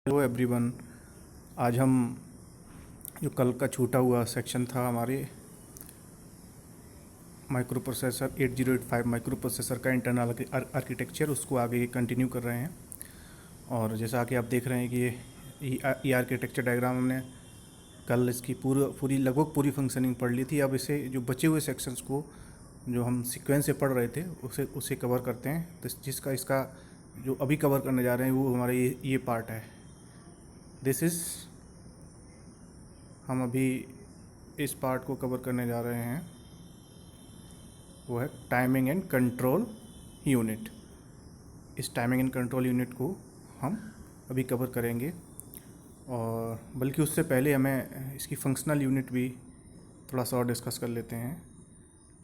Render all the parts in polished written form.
Hello everyone. आज हम जो कल का छूटा हुआ सेक्शन था हमारे माइक्रो प्रोसेसर 8085 माइक्रो प्रोसेसर का इंटरनल आर्किटेक्चर, उसको आगे कंटिन्यू कर रहे हैं। और जैसा कि आप देख रहे हैं कि ये आर्किटेक्चर डायग्राम हमने कल इसकी लगभग पूरी फंक्शनिंग पढ़ ली थी। अब इसे जो बचे हुए सेक्शंस को जो हम सीक्वेंस से पढ़ रहे थे उसे कवर करते हैं। तो जिसका इसका जो अभी कवर करने जा रहे हैं वो हमारा ये पार्ट है। दिस इज़ हम अभी इस पार्ट को कवर करने जा रहे हैं, वो है टाइमिंग एंड कंट्रोल यूनिट। इस टाइमिंग एंड कंट्रोल यूनिट को हम अभी कवर करेंगे, और बल्कि उससे पहले हमें इसकी फंक्शनल यूनिट भी थोड़ा सा और डिस्कस कर लेते हैं,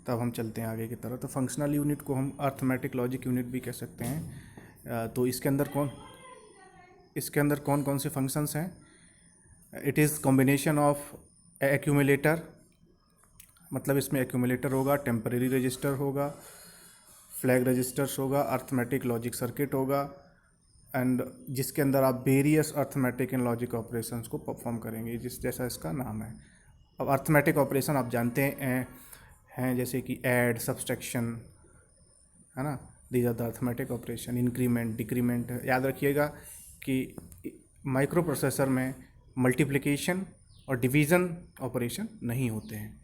तब हम चलते हैं आगे की तरफ। तो फंक्शनल यूनिट को हम अर्थमेटिक लॉजिक यूनिट भी कह सकते हैं। तो इसके अंदर कौन कौन से फंक्शंस हैं? It is combination of accumulator, मतलब इसमें एक्यूमुलेटर होगा, टेम्परेरी रजिस्टर होगा, फ्लैग रजिस्टर्स होगा, अर्थमेटिक लॉजिक सर्किट होगा, एंड जिसके अंदर आप various arithmetic and logic operations को परफॉर्म करेंगे, जैसा इसका नाम है। अब अर्थमेटिक ऑपरेशन आप जानते हैं जैसे कि ऐड, सब्सट्रैक्शन, है ना, these are the arithmetic operation. Increment, decrement. याद रखिएगा कि माइक्रो प्रोसेसर में मल्टीप्लिकेशन और डिवीज़न ऑपरेशन नहीं होते हैं।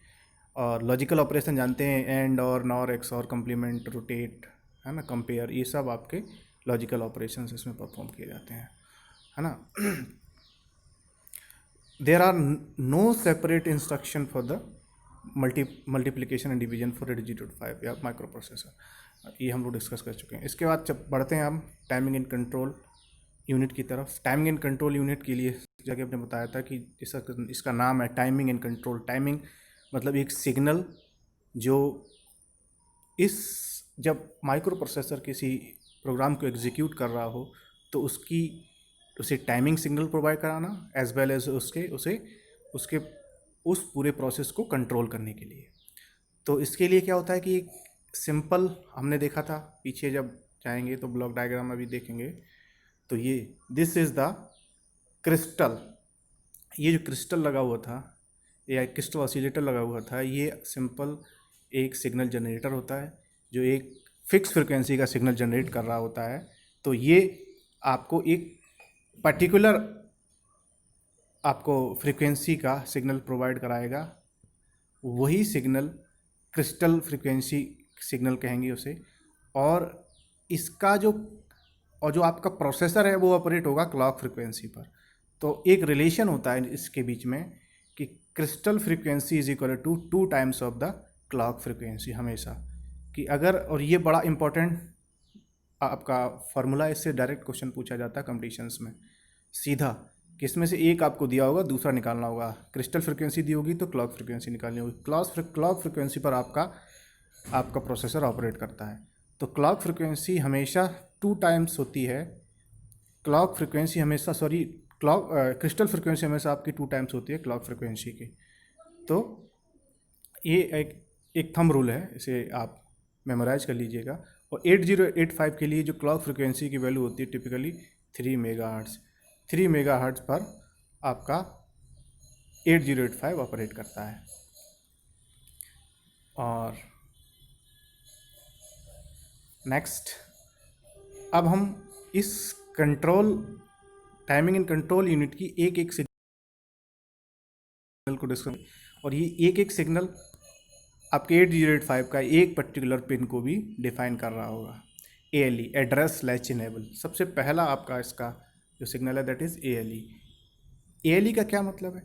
और लॉजिकल ऑपरेशन जानते हैं, एंड और नॉर, एक्स और, कम्प्लीमेंट, रोटेट, है ना, कंपेयर, ये सब आपके लॉजिकल ऑपरेशन इसमें परफॉर्म किए जाते हैं, है ना। There are no separate instruction for the multiplication and division for 8085 या माइक्रो प्रोसेसर। ये हम लोग डिस्कस कर चुके हैं। इसके बाद जब बढ़ते हैं हम टाइमिंग एंड कंट्रोल यूनिट की तरफ। टाइमिंग एंड कंट्रोल यूनिट के लिए जगह आपने बताया था कि इसका नाम है टाइमिंग एंड कंट्रोल। टाइमिंग मतलब एक सिग्नल जो जब माइक्रो प्रोसेसर किसी प्रोग्राम को एग्जीक्यूट कर रहा हो तो उसे टाइमिंग सिग्नल प्रोवाइड कराना, एज वेल एज उसके उस पूरे प्रोसेस को कंट्रोल करने के लिए। तो इसके लिए क्या होता है कि सिंपल हमने देखा था पीछे, जब जाएंगे तो ब्लॉक डायग्राम अभी देखेंगे। तो ये दिस इज़ द क्रिस्टल। ये जो क्रिस्टल लगा हुआ था या क्रिस्टल ऑसिलेटर लगा हुआ था, ये सिंपल एक सिग्नल जनरेटर होता है जो एक फिक्स फ्रिक्वेंसी का सिग्नल जनरेट कर रहा होता है। तो ये आपको एक पर्टिकुलर फ्रिक्वेंसी का सिग्नल प्रोवाइड कराएगा। वही सिग्नल क्रिस्टल फ्रिक्वेंसी सिग्नल कहेंगे उसे। और इसका जो आपका प्रोसेसर है वो ऑपरेट होगा क्लॉक फ्रिक्वेंसी पर। तो एक रिलेशन होता है इसके बीच में कि crystal frequency is equal to 2 times of the clock frequency हमेशा। कि अगर, और ये बड़ा इंपॉर्टेंट आपका फार्मूला, इससे डायरेक्ट क्वेश्चन पूछा जाता है कंपटीशंस में सीधा, कि इसमें से एक आपको दिया होगा, दूसरा निकालना होगा। क्रिस्टल फ्रिक्वेंसी दी होगी तो क्लॉक फ्रिक्वेंसी निकालनी होगी। क्लॉक फ्रिक्वेंसी पर आपका प्रोसेसर ऑपरेट करता है। तो क्लॉक फ्रिक्वेंसी हमेशा 2 टाइम्स होती है। क्रिस्टल फ्रिक्वेंसी हमेशा आपकी 2 टाइम्स होती है क्लॉक फ्रिक्वेंसी की। तो ये एक थंब रूल है, इसे आप मेमोराइज कर लीजिएगा। और 8085 के लिए जो क्लॉक फ्रिक्वेंसी की वैल्यू होती है टिपिकली 3 मेगाहर्ट्ज़। 3 मेगाहर्ट्ज़ पर आपका 8085 ऑपरेट करता है। और नेक्स्ट, अब हम इस टाइमिंग एंड कंट्रोल यूनिट की एक सिग्नल को डिस्कस, और ये एक सिग्नल आपके 8085 का एक पर्टिकुलर पिन को भी डिफाइन कर रहा होगा। ALE, address latch enable. सबसे पहला आपका इसका जो सिग्नल है दैट इज़ ALE। ALE का क्या मतलब है?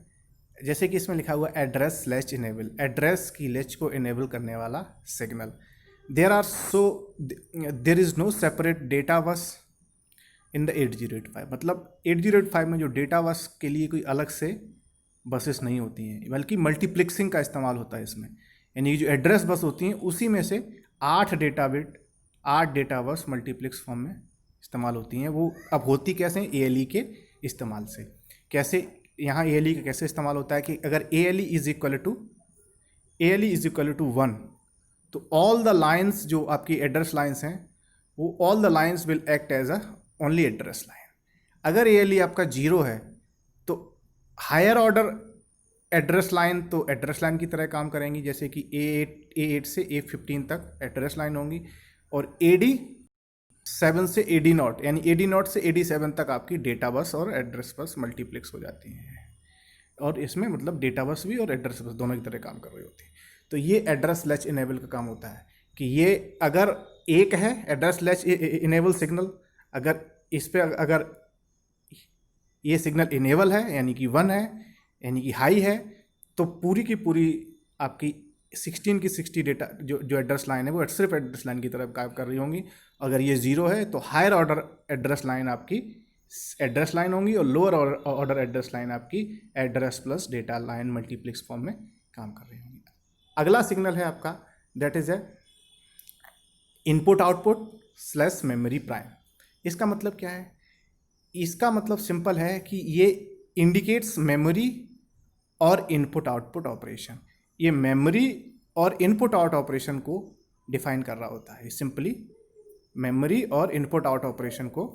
जैसे कि इसमें लिखा हुआ एड्रेस लैच इनेबल, एड्रेस की लैच को इनेबल करने वाला signal. There is no separate data bus in the 8085। मतलब 8085 में जो डेटा बस के लिए कोई अलग से बसेस नहीं होती हैं, बल्कि मल्टीप्लेक्सिंग का इस्तेमाल होता है इसमें। यानी जो एड्रेस बस होती हैं उसी में से 8 डेटा बस मल्टीप्लेक्स फॉर्म में इस्तेमाल होती हैं। वो अब होती कैसे हैं? ALE के इस्तेमाल से। कैसे यहाँ ALE का कैसे इस्तेमाल होता है कि अगर ALE इज इक्वल टू 1, तो ऑल द लाइन्स जो आपकी एड्रेस लाइन्स हैं, वो all the lines will act as a only address line. अगर ALE आपका 0 है तो हायर ऑर्डर एड्रेस लाइन तो एड्रेस लाइन की तरह काम करेंगी, जैसे कि A8 से A15 तक एड्रेस लाइन होंगी, और AD7 से AD0 यानी AD0 से AD7 तक आपकी डेटा बस और एड्रेस बस मल्टीप्लेक्स हो जाती हैं। और इसमें मतलब डेटा बस भी और एड्रेस बस दोनों की तरह काम कर रही होती है। तो ये एड्रेस लैच इनेबल का काम होता है कि ये अगर एक है एड्रेस लैच इनेबल सिग्नल, अगर इस पे अगर ये सिग्नल इनेबल है यानी कि 1 है यानी कि हाई है, तो पूरी की पूरी आपकी 16 की 60 डेटा जो एड्रेस लाइन है वो सिर्फ एड्रेस लाइन की तरफ काम कर रही होंगी। अगर ये 0 है तो हायर ऑर्डर एड्रेस लाइन आपकी एड्रेस लाइन होंगी और लोअर ऑर्डर एड्रेस लाइन आपकी address plus data line multiplex form में काम कर रही होंगी। अगला सिग्नल है आपका that is a input output slash memory prime. इसका मतलब क्या है? इसका मतलब सिंपल है कि ये इंडिकेट्स मेमोरी और इनपुट आउटपुट ऑपरेशन। ये मेमोरी और इनपुट आउट ऑपरेशन को डिफाइन कर रहा होता है। सिंपली मेमोरी और इनपुट आउट ऑपरेशन को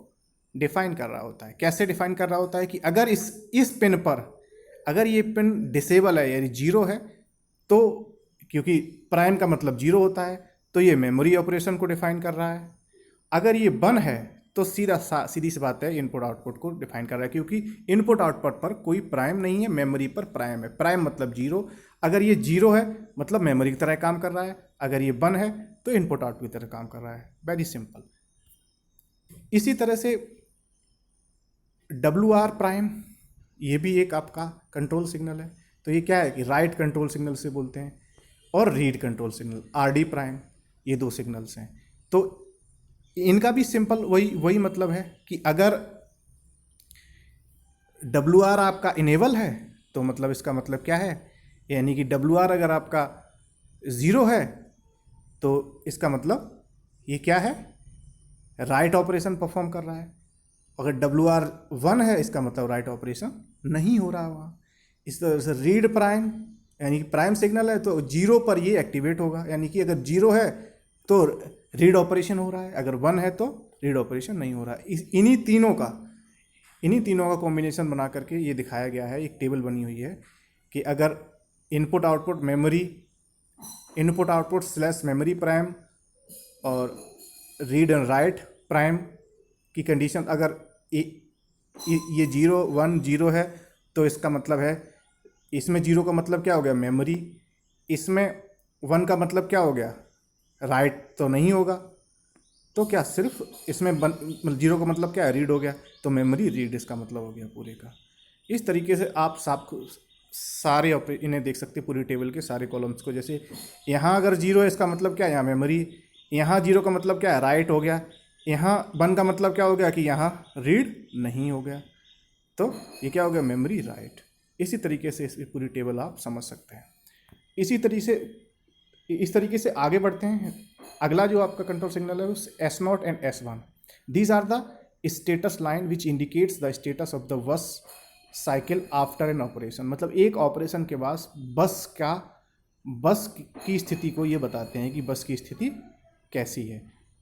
डिफाइन कर रहा होता है। कैसे डिफाइन कर रहा होता है कि अगर इस पिन पर अगर ये पिन डिसेबल है यानी 0 है, तो क्योंकि प्राइम का मतलब 0 होता है तो ये मेमोरी ऑपरेशन को डिफाइन कर रहा है। अगर ये 1 है तो सीधी सी बात है इनपुट आउटपुट को डिफाइन कर रहा है, क्योंकि इनपुट आउटपुट पर कोई प्राइम नहीं है, मेमोरी पर प्राइम है। प्राइम मतलब 0, अगर ये 0 है मतलब मेमोरी की तरह काम कर रहा है, अगर ये 1 है तो इनपुट आउटपुट की तरह काम कर रहा है। Very simple. इसी तरह से WR प्राइम, ये भी एक आपका कंट्रोल सिग्नल है। तो ये क्या है कि राइट कंट्रोल सिग्नल से बोलते हैं, और read control signal RD prime, ये 2 सिग्नल्स हैं। तो इनका भी सिंपल वही मतलब है कि अगर WR आपका इनेबल है तो मतलब इसका मतलब क्या है, यानी कि WR अगर आपका 0 है तो इसका मतलब ये क्या है, राइट ऑपरेशन परफॉर्म कर रहा है। अगर WR 1 है इसका मतलब राइट ऑपरेशन नहीं हो रहा वहाँ। इस तरह से रीड प्राइम यानी कि प्राइम सिग्नल है तो 0 पर ये एक्टिवेट होगा, यानी कि अगर 0 है तो रीड ऑपरेशन हो रहा है, अगर 1 है तो रीड ऑपरेशन नहीं हो रहा है। इन्हीं तीनों का कॉम्बिनेशन बना करके ये दिखाया गया है, एक टेबल बनी हुई है कि अगर input output slash memory prime और रीड एंड राइट प्राइम की कंडीशन अगर ये 0 1 0 है तो इसका मतलब है, इसमें 0 का मतलब क्या हो गया, मेमोरी। इसमें 1 का मतलब क्या हो गया, राइट तो नहीं होगा। तो क्या सिर्फ इसमें 0 का मतलब क्या है, रीड हो गया, तो मेमोरी रीड इसका मतलब हो गया पूरे का। इस तरीके से आप सारे इन्हें देख सकते पूरी टेबल के सारे कॉलम्स को। जैसे यहाँ अगर 0 है इसका मतलब क्या है, यहाँ मेमोरी। यहाँ 0 का मतलब क्या है, राइट हो गया। यहाँ 1 का मतलब क्या हो गया कि यहाँ रीड नहीं हो गया, तो ये क्या हो गया, मेमोरी राइट। इसी तरीके से इस पूरी टेबल आप समझ सकते हैं। इस तरीके से आगे बढ़ते हैं। अगला जो आपका कंट्रोल सिग्नल है उस S0 and S1, these are the status line which indicates the status of the bus cycle after an operation. मतलब एक ऑपरेशन के बाद बस की स्थिति को ये बताते हैं कि बस की स्थिति कैसी है।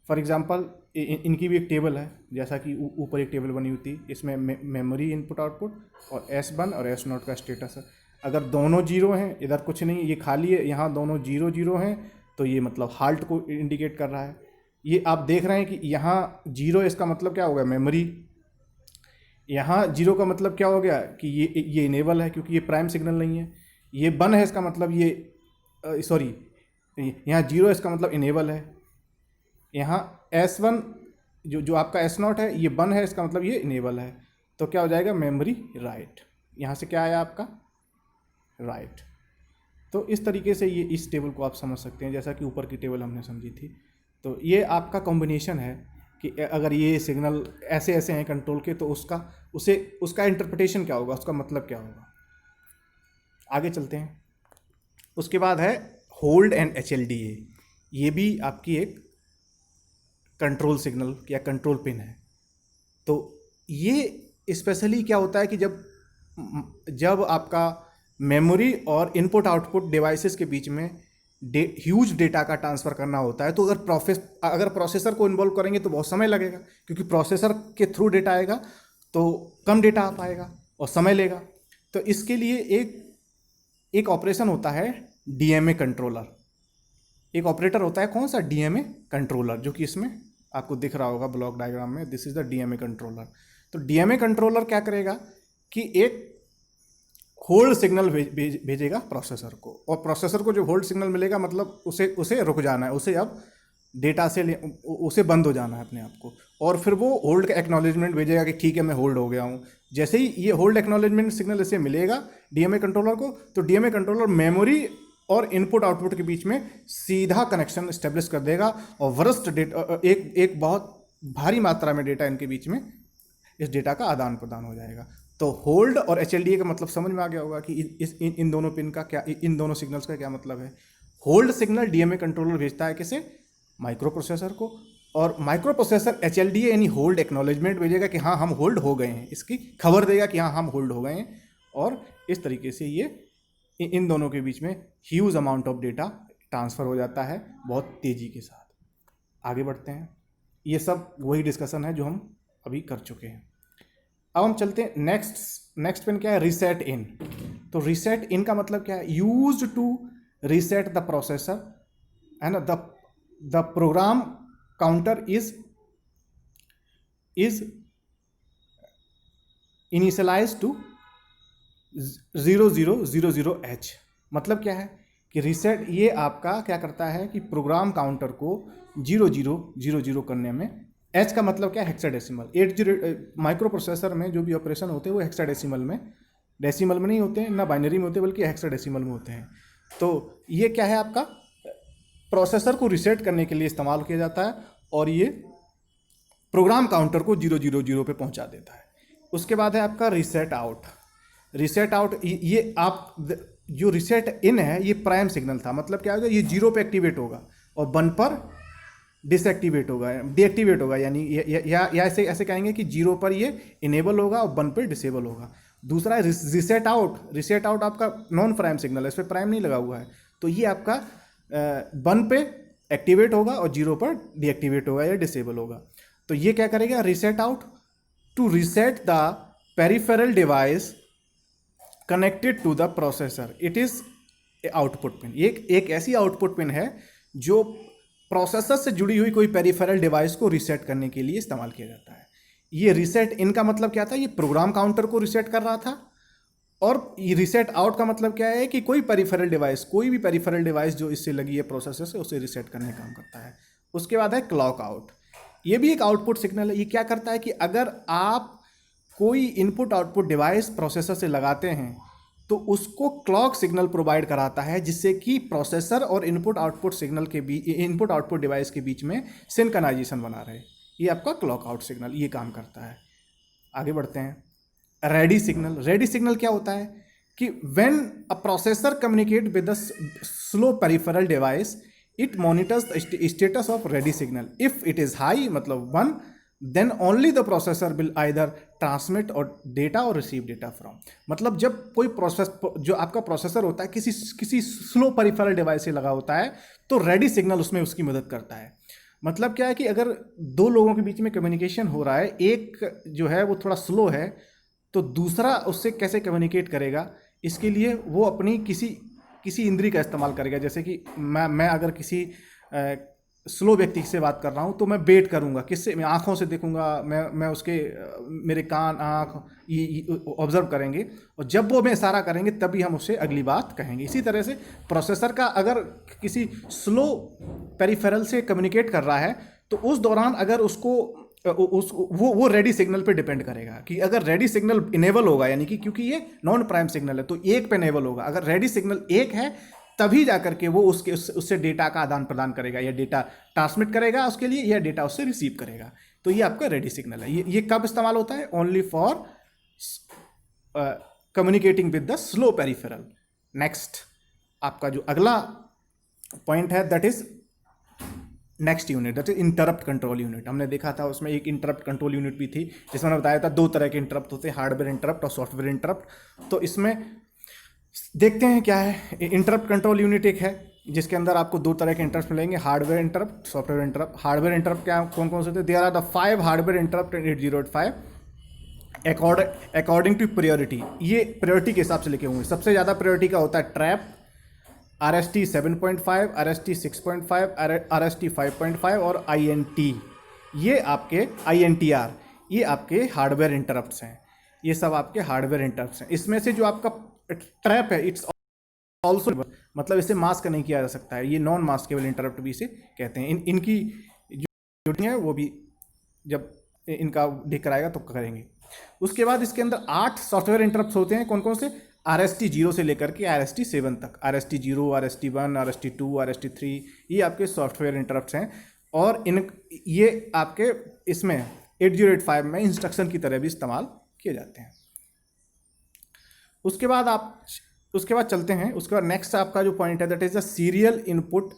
फॉर एग्जांपल इनकी भी एक टेबल है, जैसा कि ऊपर एक टेबल बनी हुई थी, इसमें मेमोरी इनपुट आउटपुट और S1 और S0 का स्टेटस है। अगर दोनों 0 हैं, इधर कुछ नहीं, ये खाली है, यहाँ दोनों 0 0 हैं, तो ये मतलब हाल्ट को इंडिकेट कर रहा है। ये आप देख रहे हैं कि यहाँ 0 इसका मतलब क्या हो गया, मेमोरी। यहाँ 0 का मतलब क्या हो गया कि ये इनेबल है क्योंकि ये प्राइम सिग्नल नहीं है। ये 1 है इसका मतलब ये सॉरी, यहाँ 0 इसका मतलब इनेबल है। यहाँ S1 जो आपका S0 है ये 1 है, इसका मतलब ये इनेबल है, तो क्या हो जाएगा, मेमोरी राइट। यहाँ से क्या आया आपका, राइट। तो इस तरीके से ये इस टेबल को आप समझ सकते हैं, जैसा कि ऊपर की टेबल हमने समझी थी। तो ये आपका कॉम्बिनेशन है कि अगर ये सिग्नल ऐसे ऐसे हैं कंट्रोल के, तो उसका इंटरप्रिटेशन क्या होगा, उसका मतलब क्या होगा। आगे चलते हैं। उसके बाद है होल्ड एंड HLDA। ये भी आपकी एक कंट्रोल सिग्नल या कंट्रोल पिन है। तो ये स्पेशली क्या होता है कि जब आपका मेमोरी और इनपुट आउटपुट डिवाइसेस के बीच में ह्यूज डेटा का ट्रांसफ़र करना होता है, तो अगर प्रोसेसर को इन्वॉल्व करेंगे तो बहुत समय लगेगा, क्योंकि प्रोसेसर के थ्रू डेटा आएगा तो कम डेटा आ पाएगा और समय लेगा। तो इसके लिए एक ऑपरेशन होता है डीएमए कंट्रोलर, एक ऑपरेटर होता है कौन सा, डीएमए कंट्रोलर, जो कि इसमें आपको दिख रहा होगा ब्लॉक डायग्राम में, this is the DMA controller. तो डीएमए कंट्रोलर क्या करेगा कि एक होल्ड सिग्नल भेजेगा प्रोसेसर को, और प्रोसेसर को जो होल्ड सिग्नल मिलेगा मतलब उसे रुक जाना है, उसे अब डेटा से उसे बंद हो जाना है अपने आप को, और फिर वो होल्ड का एक्नॉलेजमेंट भेजेगा कि ठीक है मैं होल्ड हो गया हूँ। जैसे ही ये होल्ड एक्नॉलेजमेंट सिग्नल इसे मिलेगा डीएमए कंट्रोलर को, तो डीएमए कंट्रोलर मेमोरी और इनपुट आउटपुट के बीच में सीधा कनेक्शन स्टेब्लिश कर देगा, और वरस्ट डेटा एक बहुत भारी मात्रा में डेटा इनके बीच में, इस डेटा का आदान प्रदान हो जाएगा। तो होल्ड और एचएलडीए का मतलब समझ में आ गया होगा कि इन दोनों पिन का क्या, इन दोनों सिग्नल्स का क्या मतलब है। होल्ड सिग्नल डीएमए कंट्रोलर भेजता है किसे, माइक्रो प्रोसेसर को, और माइक्रो प्रोसेसर एचएलडीए यानी होल्ड एक्नॉलेजमेंट भेजेगा कि हाँ हम होल्ड हो गए हैं, इसकी खबर देगा कि हाँ हम होल्ड हो गए हैं, और इस तरीके से ये इन दोनों के बीच में huge amount of data transfer हो जाता है बहुत तेज़ी के साथ। आगे बढ़ते हैं, ये सब वही डिस्कशन है जो हम अभी कर चुके हैं। अब हम चलते हैं नेक्स्ट पिन क्या है, रीसेट इन। तो रीसेट इन का मतलब क्या है, used to reset the processor, है ना, the program counter is initialize to 0000H। मतलब क्या है कि रीसेट ये आपका क्या करता है कि प्रोग्राम काउंटर को 0000 करने में, H का मतलब क्या है, हेक्साडेसिमल। 80 माइक्रो प्रोसेसर में जो भी ऑपरेशन होते हैं वो हेक्साडेसिमल में, डेसिमल में नहीं होते हैं, ना बाइनरी में होते बल्कि हेक्साडेसिमल में होते हैं। तो ये क्या है, आपका प्रोसेसर को रीसेट करने के लिए इस्तेमाल किया जाता है, और ये प्रोग्राम काउंटर को 000 पे पहुंचा देता है। उसके बाद है आपका रीसेट आउट। रीसेट आउट ये आप जो रीसेट इन है ये प्राइम सिग्नल था, मतलब क्या होगा, ये 0 पे एक्टिवेट होगा और 1 पर डिसएक्टिवेट होगा, डीएक्टिवेट होगा, यानी या ऐसे कहेंगे कि 0 पर ये इनेबल होगा और 1 पर डिसेबल होगा। दूसरा है रीसेट आउट। रीसेट आउट आपका नॉन प्राइम सिग्नल है, इस पर प्राइम नहीं लगा हुआ है, तो ये आपका 1 पे एक्टिवेट होगा और 0 पर डीएक्टिवेट होगा या डिसेबल होगा। तो ये क्या करेगा, reset out to reset the peripheral device connected to the processor, it is output pin. एक ऐसी आउटपुट पिन है जो प्रोसेसर से जुड़ी हुई कोई पेरिफेरल डिवाइस को रीसेट करने के लिए इस्तेमाल किया जाता है। ये रीसेट इन का मतलब क्या था, ये प्रोग्राम काउंटर को रीसेट कर रहा था, और ये रीसेट आउट का मतलब क्या है कि कोई पेरिफेरल डिवाइस, कोई भी पेरिफेरल डिवाइस जो इससे लगी है प्रोसेसर से, उसे रीसेट करने का काम करता है। उसके बाद है क्लॉक आउट। ये भी एक आउटपुट सिग्नल है। ये क्या करता है कि अगर आप कोई इनपुट आउटपुट डिवाइस प्रोसेसर से लगाते हैं तो उसको क्लॉक सिग्नल प्रोवाइड कराता है, जिससे कि प्रोसेसर और इनपुट आउटपुट सिग्नल के बीच, इनपुट आउटपुट डिवाइस के बीच में सिंक्रोनाइजेशन बना रहे। ये आपका क्लॉक आउट सिग्नल ये काम करता है। आगे बढ़ते हैं। Ready signal. रेडी सिग्नल क्या होता है कि when a processor communicate with the slow peripheral device, it monitors the status of ready signal. If it is high मतलब 1, then only the processor will either transmit or data or receive data from. मतलब जब कोई process, जो आपका processor होता है किसी slow peripheral device से लगा होता है, तो रेडी सिग्नल उसमें उसकी मदद करता है। मतलब क्या है कि अगर दो लोगों के बीच में कम्युनिकेशन हो रहा है, एक जो है वो थोड़ा स्लो है, तो दूसरा उससे कैसे कम्युनिकेट करेगा, इसके लिए वो अपनी किसी इंद्री का इस्तेमाल करेगा। जैसे कि मैं अगर किसी स्लो व्यक्ति से बात कर रहा हूँ तो मैं वेट करूँगा, किससे, मैं आँखों से देखूँगा, मैं उसके मेरे कान आँख ऑब्जर्व करेंगे, और जब वो हमें इशारा करेंगे तभी हम उससे अगली बात कहेंगे। इसी तरह से प्रोसेसर का अगर किसी स्लो पेरिफेरल से कम्युनिकेट कर रहा है तो उस दौरान अगर वो रेडी सिग्नल पे डिपेंड करेगा कि अगर रेडी सिग्नल इनेबल होगा, यानी कि क्योंकि ये नॉन प्राइम सिग्नल है तो 1 पे इनेबल होगा। अगर रेडी सिग्नल 1 है तभी जाकर के वो उससे डेटा का आदान प्रदान करेगा, या डेटा ट्रांसमिट करेगा उसके लिए, या डेटा उससे रिसीव करेगा। तो ये आपका रेडी सिग्नल है। ये कब इस्तेमाल होता है, only for communicating with the slow peripheral. Next आपका जो अगला पॉइंट है that is next unit, that is interrupt control unit. हमने देखा था उसमें एक इंटरप्ट कंट्रोल यूनिट भी थी, जिसमें मैंने बताया था 2 तरह के इंटरप्ट होते हैं, हार्डवेयर इंटरप्ट और सॉफ्टवेयर इंटरप्ट। तो इसमें देखते हैं क्या है। इंटरप्ट कंट्रोल यूनिट एक है जिसके अंदर आपको 2 तरह के इंटरप्ट मिलेंगे, hardware interrupt, software interrupt. Hardware interrupt क्या कौन कौन से होते हैं, there are the 5 hardware interrupt in 8085। According to priority, ये प्रायोरिटी के हिसाब से लिखे होंगे। सबसे ज़्यादा प्रायोरिटी का होता है ट्रैप, RST 7.5, RST 6.5, RST 5.5 और INT, ये आपके INTR, ये आपके हार्डवेयर इंटरप्ट्स हैं। ये सब आपके हार्डवेयर इंटरप्ट्स हैं। इसमें से जो आपका ट्रैप है, इट्स ऑल्सो, मतलब इसे मास्क नहीं किया जा सकता है, ये नॉन मास्केबल इंटरप्ट भी इसे कहते हैं। इनकी जो है वो भी जब इनका दिख कराएगा तो करेंगे। उसके बाद इसके अंदर 8 सॉफ्टवेयर इंटरप्ट्स होते हैं। कौन कौन से? RST 0 से लेकर के RST 7 तक, RST 0, RST 1, RST 2, RST 3, ये आपके सॉफ्टवेयर इंटरप्ट्स हैं। और ये आपके इसमें 8085 में इंस्ट्रक्शन की तरह भी इस्तेमाल किए जाते हैं। उसके बाद चलते हैं। उसके बाद नेक्स्ट आपका जो पॉइंट है that is the serial input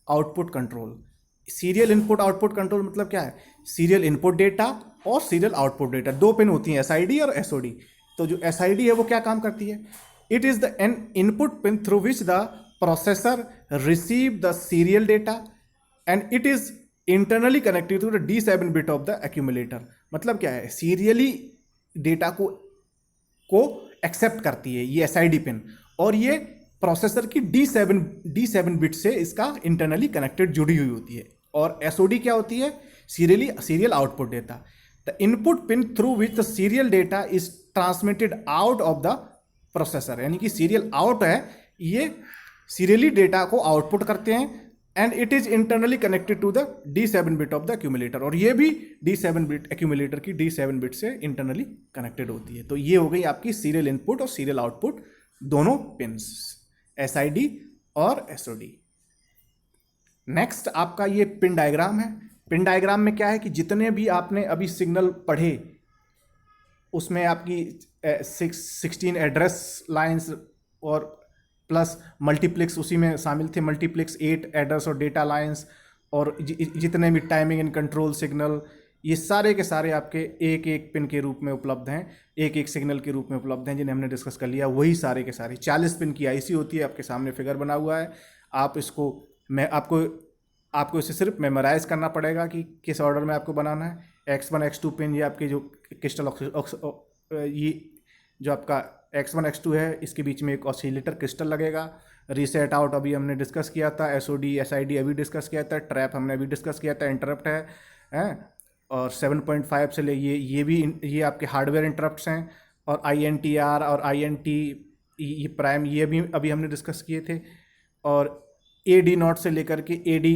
output control. Serial input output control मतलब क्या है? सीरियल इनपुट डेटा और सीरियल आउटपुट डेटा, 2 पिन होती हैं, SID और SOD। तो जो SID है वो क्या काम करती है? It is the an input pin through which the processor receive the serial data and it is internally connected to the D7 bit of the accumulator. मतलब क्या है? सीरियली डेटा को एक्सेप्ट करती है ये SID पिन, और ये processor की D7 बिट से इसका इंटरनली कनेक्टेड जुड़ी हुई होती है। और SOD क्या होती है? Serial output data, the input pin through which the serial data is transmitted out of the processor. यानी कि सीरियल आउट है, ये सीरियली डेटा को आउटपुट करते हैं and it is internally connected to the D7 bit of the accumulator. और ये भी D7 बिट एक्यूमुलेटर की D7 बिट से इंटरनली कनेक्टेड होती है। तो ये हो गई आपकी सीरियल इनपुट और सीरियल आउटपुट दोनों पिन्स, SID और SOD। नेक्स्ट आपका ये पिन डायग्राम है। पिन डायग्राम में क्या है कि जितने भी आपने अभी सिग्नल पढ़े उसमें आपकी 16 एड्रेस लाइंस और प्लस मल्टीप्लेक्स उसी में शामिल थे। मल्टीप्लेक्स 8 एड्रेस और डेटा लाइंस, और जितने भी टाइमिंग एंड कंट्रोल सिग्नल, ये सारे के सारे आपके एक एक पिन के रूप में उपलब्ध हैं, एक एक सिग्नल के रूप में उपलब्ध हैं, जिन्हें हमने डिस्कस कर लिया। वही सारे के सारे 40 पिन की IC होती है। आपके सामने फिगर बना हुआ है। आप इसको आपको इसे सिर्फ मेमोराइज करना पड़ेगा कि किस ऑर्डर में आपको बनाना है। X1 X2 पिन, ये आपके जो क्रिस्टल ये जो आपका X1 X2 है, इसके बीच में एक ऑसिलेटर क्रिस्टल लगेगा। रीसेट आउट अभी हमने डिस्कस किया था। SOD SID अभी डिस्कस किया था। ट्रैप हमने अभी डिस्कस किया था। इंटरप्ट है और 7.5 से ले ये आपके हार्डवेयर इंटरप्ट्स हैं। और INTR और INT ये प्राइम, ये भी अभी हमने डिस्कस किए थे। और AD0 से लेकर के AD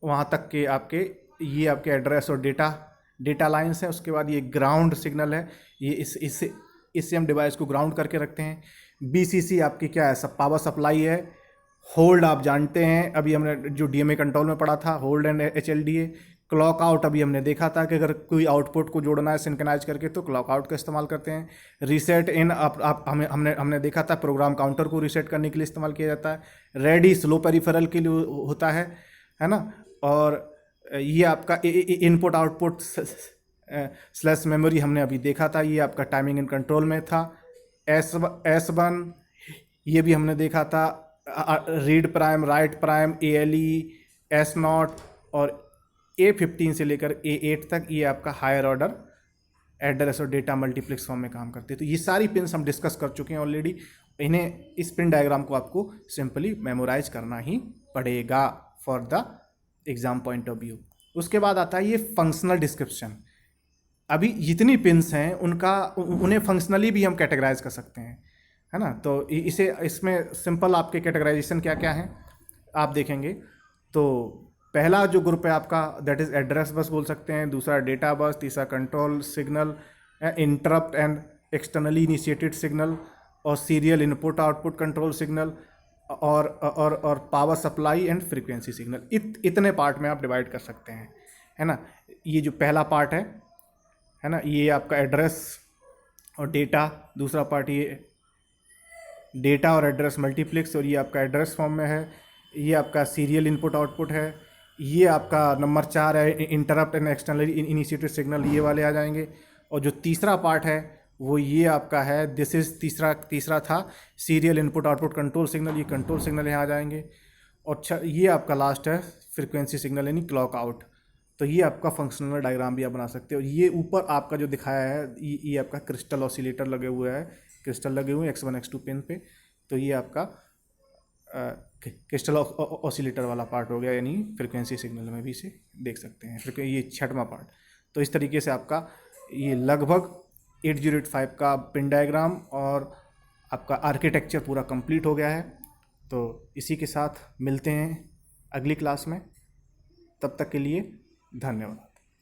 वहाँ तक के ये आपके एड्रेस और डेटा लाइंस है। उसके बाद ये ग्राउंड सिग्नल है, ये इससे हम डिवाइस को ग्राउंड करके रखते हैं। BCC आपकी क्या है? सब पावर सप्लाई है। होल्ड आप जानते हैं, अभी हमने जो DMA कंट्रोल में पढ़ा था, hold and HLDA। Clock out अभी हमने देखा था कि अगर कोई आउटपुट को जोड़ना है सिंक्रोनाइज करके तो क्लॉक आउट का इस्तेमाल करते हैं। रीसेट इन हमने देखा था, प्रोग्राम काउंटर को रीसेट करने के लिए इस्तेमाल किया जाता है। रेडी स्लो पेरिफेरल के लिए होता है ना। और ये आपका इनपुट आउटपुट स्लैश मेमोरी हमने अभी देखा था, ये आपका टाइमिंग एंड कंट्रोल में था। S1 ये भी हमने देखा था। Read prime, right prime, ALE, S0 और A15 से लेकर A8 तक ये आपका हायर ऑर्डर एड्रेस और डेटा मल्टीप्लेक्स फॉर्म में काम करते हैं। तो ये सारी पिन्स हम डिस्कस कर चुके हैं ऑलरेडी। इन्हें, इस पिन डायग्राम को आपको सिंपली मेमोराइज करना ही पड़ेगा for the exam point of view. उसके बाद आता है ये फंक्शनल डिस्क्रिप्शन। अभी जितनी पिन्स हैं उन्हें फंक्शनली भी हम कैटेगराइज कर सकते हैं, है ना। तो इसमें सिंपल आपके कैटेगराइजेशन क्या क्या है आप देखेंगे। तो पहला जो ग्रुप है आपका दैट इज़ एड्रेस बस बोल सकते हैं, दूसरा डेटा बस, तीसरा control signal, interrupt and externally initiated signal, और serial input output control signal, और power supply and frequency signal. इतने पार्ट में आप डिवाइड कर सकते हैं, है ना। ये जो पहला पार्ट है ना, ये आपका एड्रेस और डेटा। दूसरा पार्ट ये डेटा और एड्रेस मल्टीप्लेक्स, और ये आपका एड्रेस फॉर्म में है। ये आपका सीरियल इनपुट आउटपुट है। ये आपका नंबर 4 है interrupt and externally initiated signal, ये वाले आ जाएंगे। और जो तीसरा पार्ट है वो ये आपका है, दिस इज तीसरा था serial input output control signal, ये कंट्रोल सिग्नल यहाँ आ जाएंगे। और ये आपका लास्ट है फ्रीक्वेंसी सिग्नल यानी क्लॉक आउट। तो ये आपका फंक्शनल डायग्राम भी आप बना सकते हो। ये ऊपर आपका जो दिखाया है ये आपका क्रिस्टल ऑसिलेटर लगे हुए हैं, क्रिस्टल लगे हुए हैं X1 X2 पिन पे। तो ये आपका क्रिस्टल ऑसिलेटर वाला पार्ट हो गया, यानी फ्रिक्वेंसी सिग्नल में भी इसे देख सकते हैं। फिर ये छठवां पार्ट। तो इस तरीके से आपका ये लगभग 8085 का पिन डायग्राम और आपका आर्किटेक्चर पूरा कंप्लीट हो गया है। तो इसी के साथ मिलते हैं अगली क्लास में। तब तक के लिए धन्यवाद।